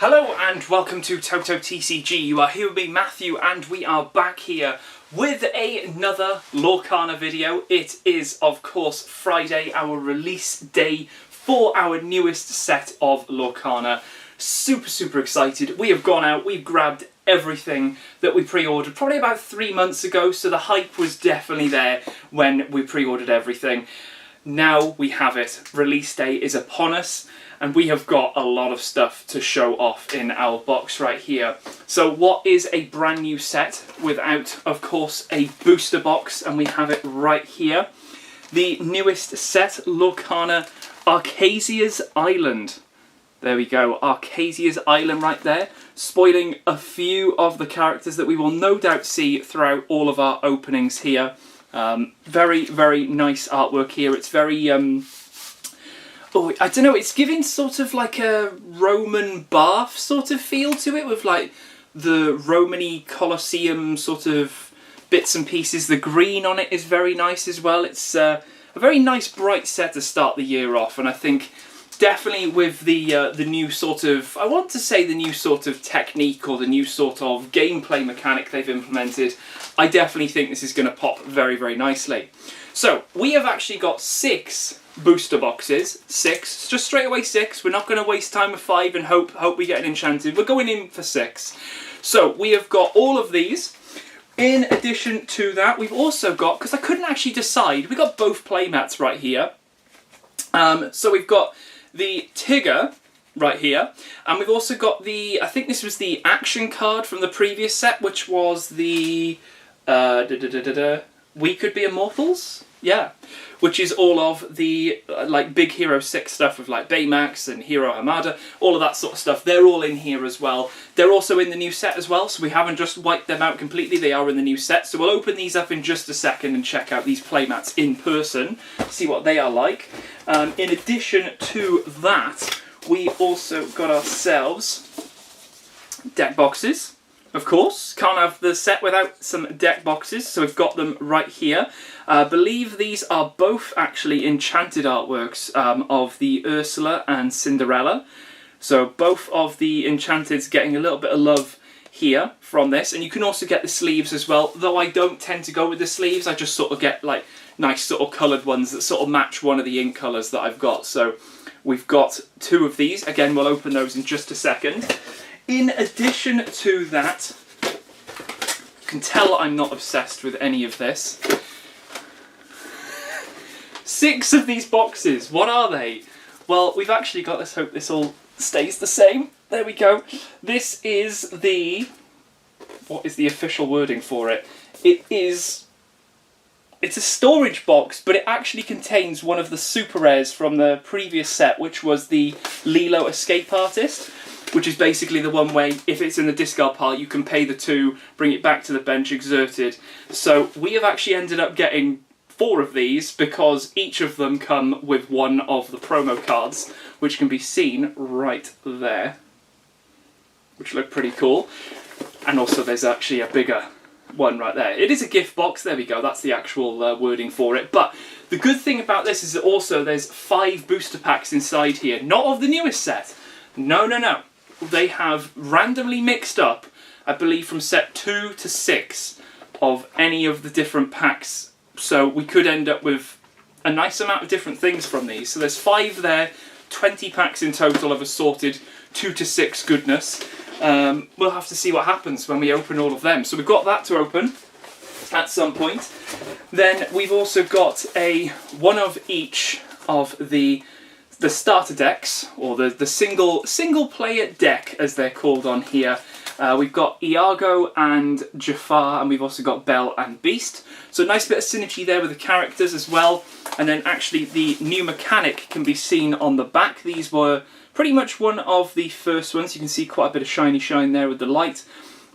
Hello and welcome to TotoTCG. You are here with me, Matthew, and we are back here with another Lorcana video. It is, of course, Friday, our release day for our newest set of Lorcana. Super excited. We have gone out, we've grabbed everything that we pre-ordered probably about 3 months ago, so the hype was definitely there when we pre-ordered everything. Now we have it. Release day is upon us. And we have got a lot of stuff to show off in our box right here. So what is a brand new set without, of course, a booster box? And we have it right here. The newest set, Lorcana Archazia's Island. There we go, Archazia's Island right there. Spoiling a few of the characters that we will no doubt see throughout all of our openings here. Very nice artwork here. It's very... oh, I don't know, it's giving sort of like a Roman bath sort of feel to it, with like the Romany Colosseum sort of bits and pieces. The green on it is very nice as well. It's a very nice bright set to start the year off, and I think definitely with the new sort of, I want to say the new sort of technique or the new sort of gameplay mechanic they've implemented, I definitely think this is going to pop very nicely. So, we have actually got 6 booster boxes. 6, just straight away 6. We're not going to waste time with 5 and hope we get an enchanted. We're going in for 6. So, we have got all of these. In addition to that, we've also got, because I couldn't actually decide, we got both playmats right here. So we've got the Tigger right here, and we've also got the, I think this was the action card from the previous set, which was the We Could Be Immortals? Yeah. Which is all of the like Big Hero 6 stuff with like Baymax and Hero Hamada, all of that sort of stuff. They're all in here as well. They're also in the new set as well, so we haven't just wiped them out completely. They are in the new set. So we'll open these up in just a second and check out these playmats in person, see what they are like. In addition to that, we also got ourselves deck boxes. Of course, can't have the set without some deck boxes, so we've got them right here. I believe these are both actually enchanted artworks of the Ursula and Cinderella. So both of the enchanteds getting a little bit of love here from this, and you can also get the sleeves as well, though I don't tend to go with the sleeves. I just sort of get like nice sort of coloured ones that sort of match one of the ink colours that I've got. So we've got 2 of these. Again, we'll open those in just a second. In addition to that, you can tell I'm not obsessed with any of this. 6 of these boxes, what are they? Well, we've actually got, let's hope this all stays the same. There we go. This is the, what is the official wording for it? It's a storage box, but it actually contains one of the super rares from the previous set, which was the Lilo Escape Artist, which is basically the one way, if it's in the discard pile, you can pay the 2, bring it back to the bench, exerted. So we have actually ended up getting 4 of these, because each of them come with one of the promo cards, which can be seen right there, which look pretty cool. And also there's actually a bigger one right there. It is a gift box, there we go, that's the actual wording for it. But the good thing about this is that also there's 5 booster packs inside here, not of the newest set. No. They have randomly mixed up, I believe from set 2 to 6 of any of the different packs. So we could end up with a nice amount of different things from these. So there's 5 there, 20 packs in total of assorted 2 to 6 goodness. We'll have to see what happens when we open all of them. So we've got that to open at some point. Then we've also got one of each of the starter decks, or the single player deck as they're called on here. We've got Iago and Jafar, and we've also got Belle and Beast. So a nice bit of synergy there with the characters as well. And then actually the new mechanic can be seen on the back. These were pretty much one of the first ones. You can see quite a bit of shiny shine there with the light.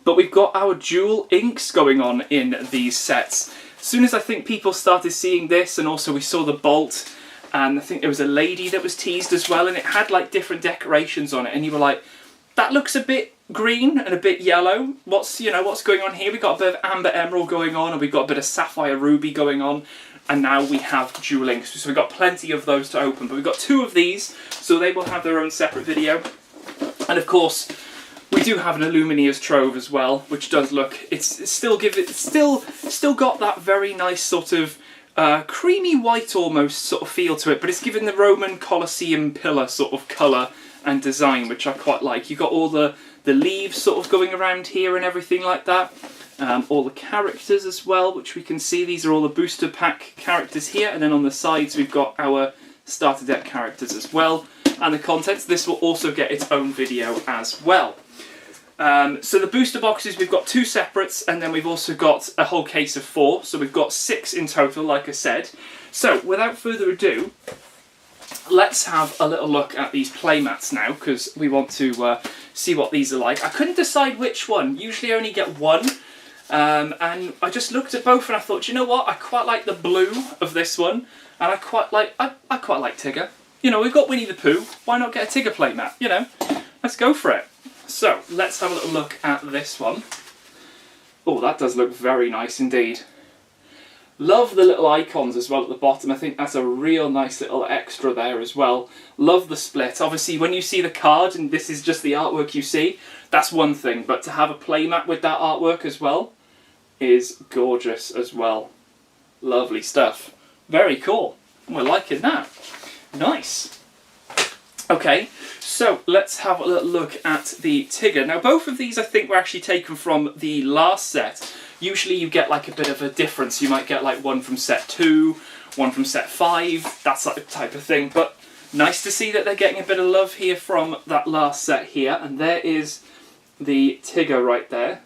But we've got our dual inks going on in these sets. As soon as I think people started seeing this, and also we saw the bolt, and I think there was a lady that was teased as well, and it had like different decorations on it, and you were like, that looks a bit green and a bit yellow. What's going on here? We've got a bit of amber emerald going on, and we've got a bit of sapphire ruby going on, and now we have dual inks. So we've got plenty of those to open, but we've got 2 of these, so they will have their own separate video. And of course, we do have an Illuminia's Trove as well, which does look, it's still got that very nice sort of creamy white almost sort of feel to it, but it's given the Roman Colosseum pillar sort of colour and design, which I quite like. You've got all the leaves sort of going around here and everything like that. All the characters as well, which we can see. These are all the booster pack characters here, and then on the sides we've got our starter deck characters as well. And the contents, this will also get its own video as well. So the booster boxes, we've got 2 separates, and then we've also got a whole case of 4, so we've got 6 in total, like I said. So without further ado, let's have a little look at these playmats now, because we want to see what these are like. I couldn't decide which one. Usually I only get one, and I just looked at both and I thought, you know what, I quite like the blue of this one, and I quite like Tigger. You know, we've got Winnie the Pooh, why not get a Tigger playmat, you know? Let's go for it. So, let's have a little look at this one. Oh, that does look very nice indeed. Love the little icons as well at the bottom. I think that's a real nice little extra there as well. Love the split. Obviously, when you see the card and this is just the artwork you see, that's one thing. But to have a playmat with that artwork as well is gorgeous as well. Lovely stuff. Very cool. We're liking that. Nice. Okay, so let's have a little look at the Tigger. Now, both of these I think were actually taken from the last set. Usually you get like a bit of a difference. You might get like one from set 2, one from set 5, that's like the type of thing. But nice to see that they're getting a bit of love here from that last set here. And there is the Tigger right there,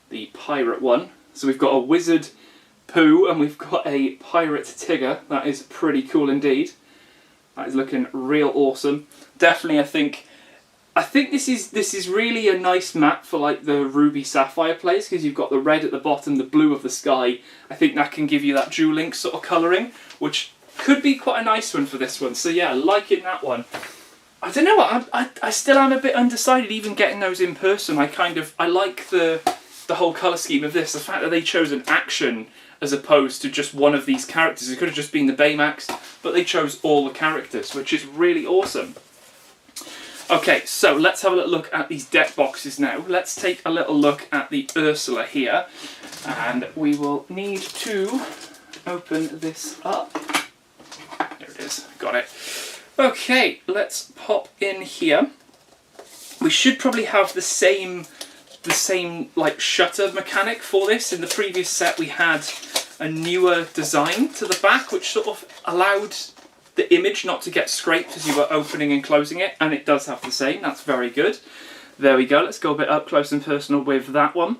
the pirate one. So we've got a wizard Pooh and we've got a pirate Tigger. That is pretty cool indeed. That is looking real awesome. Definitely, I think this is really a nice map for like the Ruby Sapphire players, because you've got the red at the bottom, the blue of the sky. I think that can give you that Duel Link sort of colouring, which could be quite a nice one for this one. So yeah, liking that one. I don't know, I still am a bit undecided even getting those in person. I like the whole colour scheme of this. The fact that they chose an action as opposed to just one of these characters. It could have just been the Baymax, but they chose all the characters, which is really awesome. Okay, so let's have a little look at these deck boxes now. Let's take a little look at the Ursula here, and we will need to open this up. There it is, got it. Okay, let's pop in here. We should probably have the same like shutter mechanic for this. In the previous set we had a newer design to the back which sort of allowed the image not to get scraped as you were opening and closing it, and it does have the same. That's very good. There we go. Let's go a bit up close and personal with that one.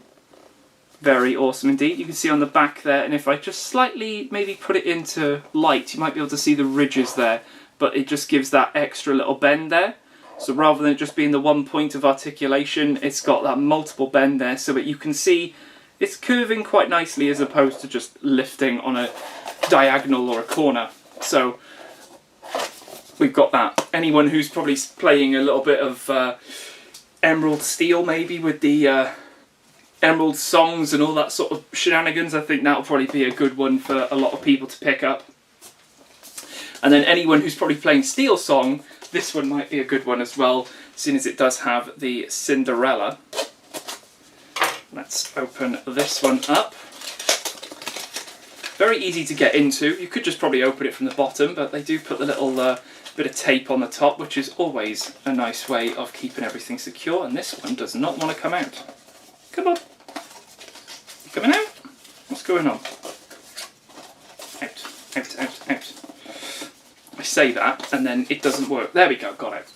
Very awesome indeed. You can see on the back there, and if I just slightly maybe put it into light, you might be able to see the ridges there, but it just gives that extra little bend there. So rather than it just being the one point of articulation, it's got that multiple bend there, so that you can see it's curving quite nicely as opposed to just lifting on a diagonal or a corner. So we've got that. Anyone who's probably playing a little bit of Emerald Steel maybe with the Emerald songs and all that sort of shenanigans, I think that'll probably be a good one for a lot of people to pick up. And then anyone who's probably playing Steel Song, this one might be a good one as well, seeing as it does have the Cinderella. Let's open this one up. Very easy to get into. You could just probably open it from the bottom, but they do put the little bit of tape on the top, which is always a nice way of keeping everything secure, and this one does not want to come out. Come on. You coming out? What's going on? Out, out, out, out. I say that, and then it doesn't work. There we go, got it.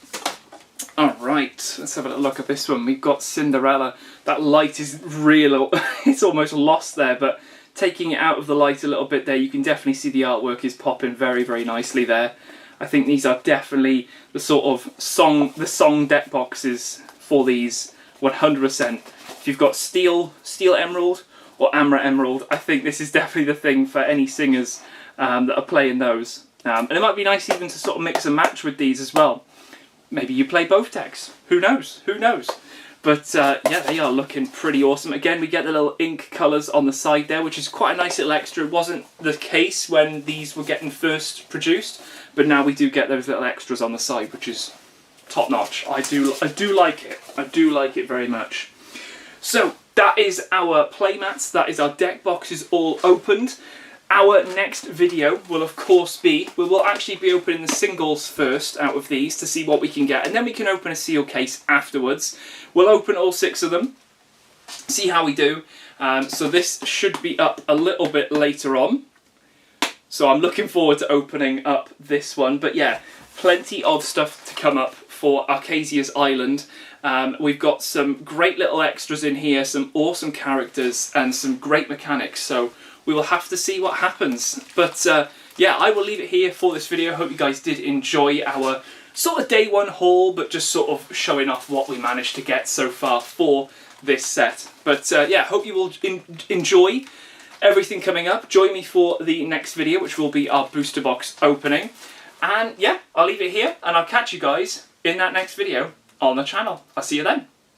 Alright, let's have a little look at this one. We've got Cinderella. That light is real, it's almost lost there, but taking it out of the light a little bit there, you can definitely see the artwork is popping very, very nicely there. I think these are definitely the sort of song deck boxes for these 100%. If you've got Steel Emerald or Amra Emerald, I think this is definitely the thing for any singers that are playing those. And it might be nice even to sort of mix and match with these as well. Maybe you play both decks. Who knows? Who knows? But yeah, they are looking pretty awesome. Again, we get the little ink colours on the side there, which is quite a nice little extra. It wasn't the case when these were getting first produced, but now we do get those little extras on the side, which is top notch. I do like it. I do like it very much. So that is our playmats. That is our deck boxes all opened. Our next video will of course be, we will actually be opening the singles first out of these to see what we can get, and then we can open a seal case afterwards. We'll open all 6 of them, see how we do. So this should be up a little bit later on. So I'm looking forward to opening up this one. But yeah, plenty of stuff to come up for Archazia's Island. We've got some great little extras in here, some awesome characters and some great mechanics. So we will have to see what happens. But yeah, I will leave it here for this video. Hope you guys did enjoy our sort of day 1 haul, but just sort of showing off what we managed to get so far for this set. But yeah, hope you will enjoy everything coming up. Join me for the next video, which will be our booster box opening. And yeah, I'll leave it here, and I'll catch you guys in that next video on the channel. I'll see you then.